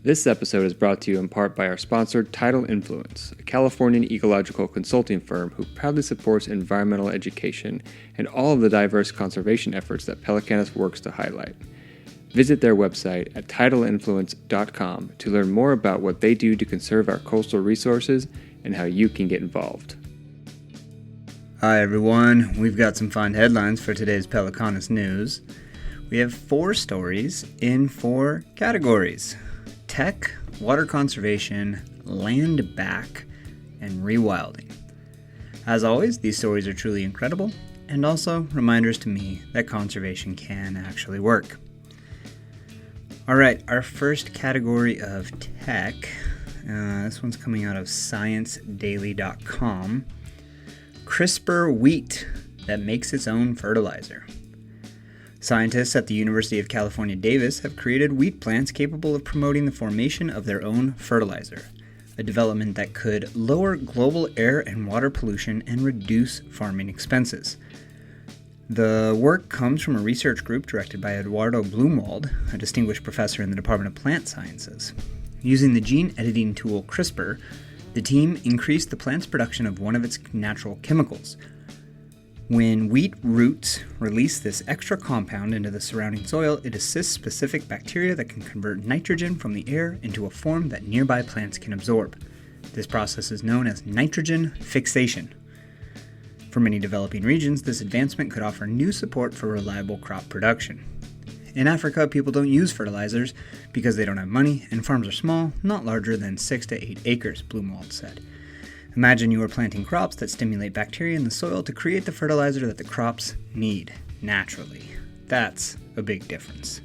This episode is brought to you in part by our sponsor, Tidal Influence, a Californian ecological consulting firm who proudly supports environmental education and all of the diverse conservation efforts that Pelicanus works to highlight. Visit their website at TidalInfluence.com to learn more about what they do to conserve our coastal resources and how you can get involved. Hi everyone, we've got some fun headlines for today's Pelicanus News. We have 4 stories in 4 categories: tech, water conservation, land back, and rewilding. As always, these stories are truly incredible, and also reminders to me that conservation can actually work. Alright, our first category of tech, this one's coming out of ScienceDaily.com. CRISPR wheat that makes its own fertilizer. Scientists at the University of California, Davis have created wheat plants capable of promoting the formation of their own fertilizer, a development that could lower global air and water pollution and reduce farming expenses. The work comes from a research group directed by Eduardo Blumwald, a distinguished professor in the Department of Plant Sciences. Using the gene editing tool CRISPR, the team increased the plant's production of one of its natural chemicals. When wheat roots release this extra compound into the surrounding soil, it assists specific bacteria that can convert nitrogen from the air into a form that nearby plants can absorb. This process is known as nitrogen fixation. For many developing regions, this advancement could offer new support for reliable crop production. In Africa, people don't use fertilizers because they don't have money, and farms are small, not larger than 6 to 8 acres, Blumwald said. Imagine you are planting crops that stimulate bacteria in the soil to create the fertilizer that the crops need naturally. That's a big difference.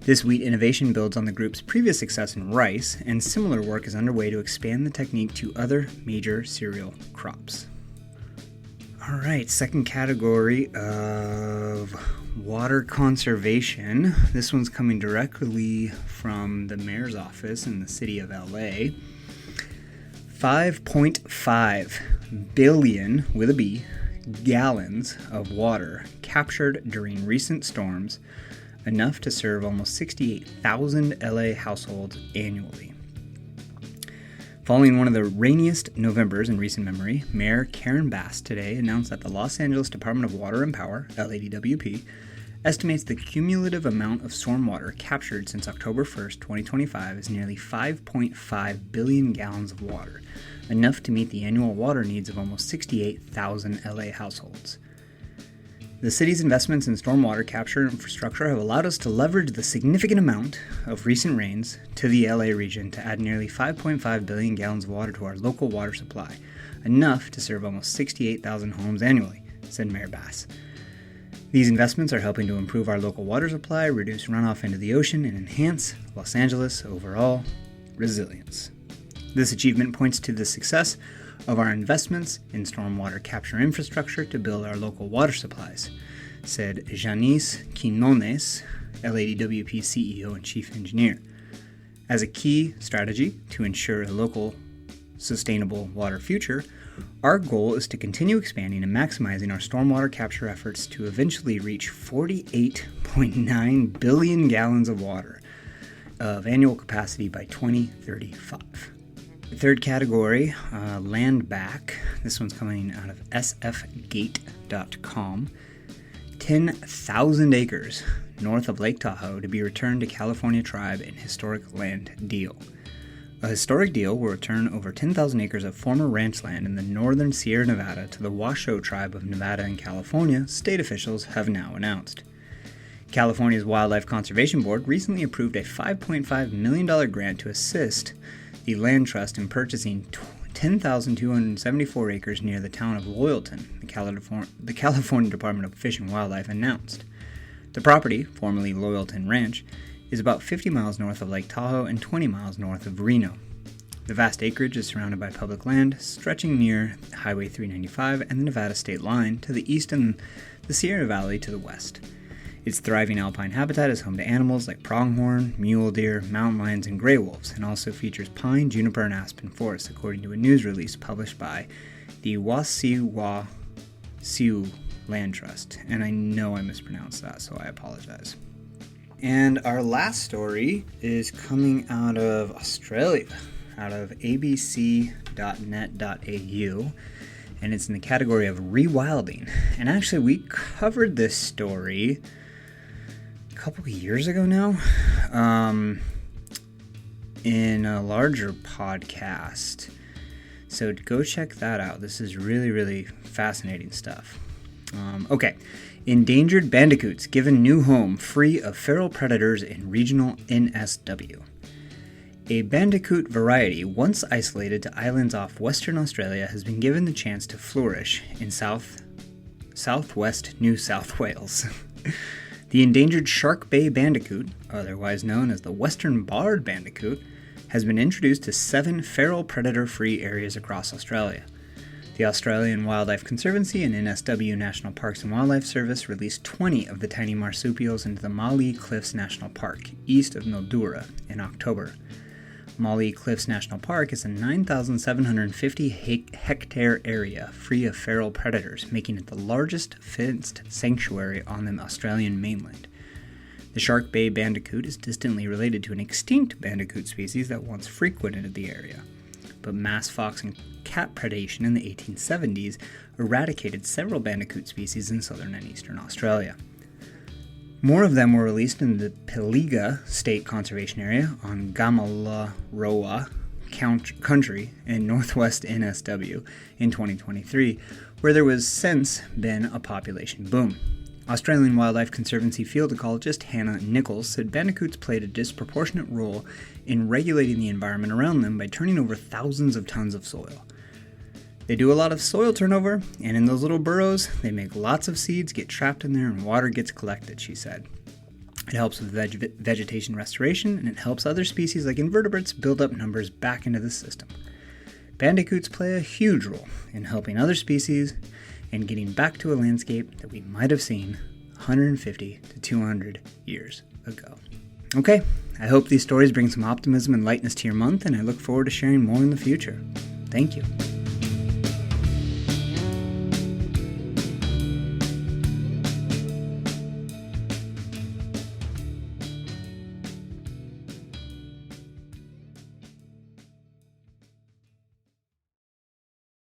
This wheat innovation builds on the group's previous success in rice, and similar work is underway to expand the technique to other major cereal crops. Alright, second category of water conservation. This one's coming directly from the mayor's office in the city of LA. 5.5 billion, with a B, gallons of water captured during recent storms, enough to serve almost 68,000 LA households annually. Following one of the rainiest Novembers in recent memory, Mayor Karen Bass today announced that the Los Angeles Department of Water and Power, LADWP, estimates the cumulative amount of stormwater captured since October 1st, 2025 is nearly 5.5 billion gallons of water, enough to meet the annual water needs of almost 68,000 LA households. The city's investments in stormwater capture infrastructure have allowed us to leverage the significant amount of recent rains to the LA region to add nearly 5.5 billion gallons of water to our local water supply, enough to serve almost 68,000 homes annually, said Mayor Bass. These investments are helping to improve our local water supply, reduce runoff into the ocean, and enhance Los Angeles' overall resilience. This achievement points to the success of our investments in stormwater capture infrastructure to build our local water supplies, said Janice Quinones, LADWP CEO and Chief Engineer. As a key strategy to ensure a local sustainable water future, our goal is to continue expanding and maximizing our stormwater capture efforts to eventually reach 48.9 billion gallons of water of annual capacity by 2035. The third category, land back. This one's coming out of sfgate.com. 10,000 acres north of Lake Tahoe to be returned to California tribe in historic land deal. A historic deal will return over 10,000 acres of former ranch land in the northern Sierra Nevada to the Washoe tribe of Nevada and California, state officials have now announced. California's Wildlife Conservation Board recently approved a $5.5 million grant to assist the Land Trust in purchasing 10,274 acres near the town of Loyalton, the California Department of Fish and Wildlife announced. The property, formerly Loyalton Ranch, is about 50 miles north of Lake Tahoe and 20 miles north of Reno. The vast acreage is surrounded by public land stretching near Highway 395 and the Nevada state line to the east and the Sierra Valley to the west. Its thriving alpine habitat is home to animals like pronghorn, mule deer, mountain lions, and gray wolves, and also features pine, juniper, and aspen forests, according to a news release published by the Wassiwa-Sioux Land Trust. And I know I mispronounced that, so I apologize. And our last story is coming out of Australia, out of abc.net.au, and it's in the category of Rewilding. And actually, we covered this story a couple of years ago now, in a larger podcast. So go check that out. This is really, really fascinating stuff. Okay. Endangered bandicoots given new home free of feral predators in regional NSW. A bandicoot variety once isolated to islands off Western Australia has been given the chance to flourish in southwest New South Wales. The endangered Shark Bay bandicoot, otherwise known as the Western Barred bandicoot, has been introduced to 7 feral predator-free areas across Australia. The Australian Wildlife Conservancy and NSW National Parks and Wildlife Service released 20 of the tiny marsupials into the Mallee Cliffs National Park, east of Mildura, in October. Mallee Cliffs National Park is a 9,750 hectare area free of feral predators, making it the largest fenced sanctuary on the Australian mainland. The Shark Bay bandicoot is distantly related to an extinct bandicoot species that once frequented the area, but mass fox and cat predation in the 1870s eradicated several bandicoot species in southern and eastern Australia. More of them were released in the Pilliga State Conservation Area on Gamalarroa Country in northwest NSW in 2023, where there was since been a population boom. Australian Wildlife Conservancy field ecologist Hannah Nichols said bandicoots played a disproportionate role in regulating the environment around them by turning over thousands of tons of soil. They do a lot of soil turnover, and in those little burrows, they make lots of seeds get trapped in there and water gets collected, she said. It helps with vegetation restoration, and it helps other species like invertebrates build up numbers back into the system. Bandicoots play a huge role in helping other species and getting back to a landscape that we might have seen 150 to 200 years ago. Okay, I hope these stories bring some optimism and lightness to your month, and I look forward to sharing more in the future. Thank you.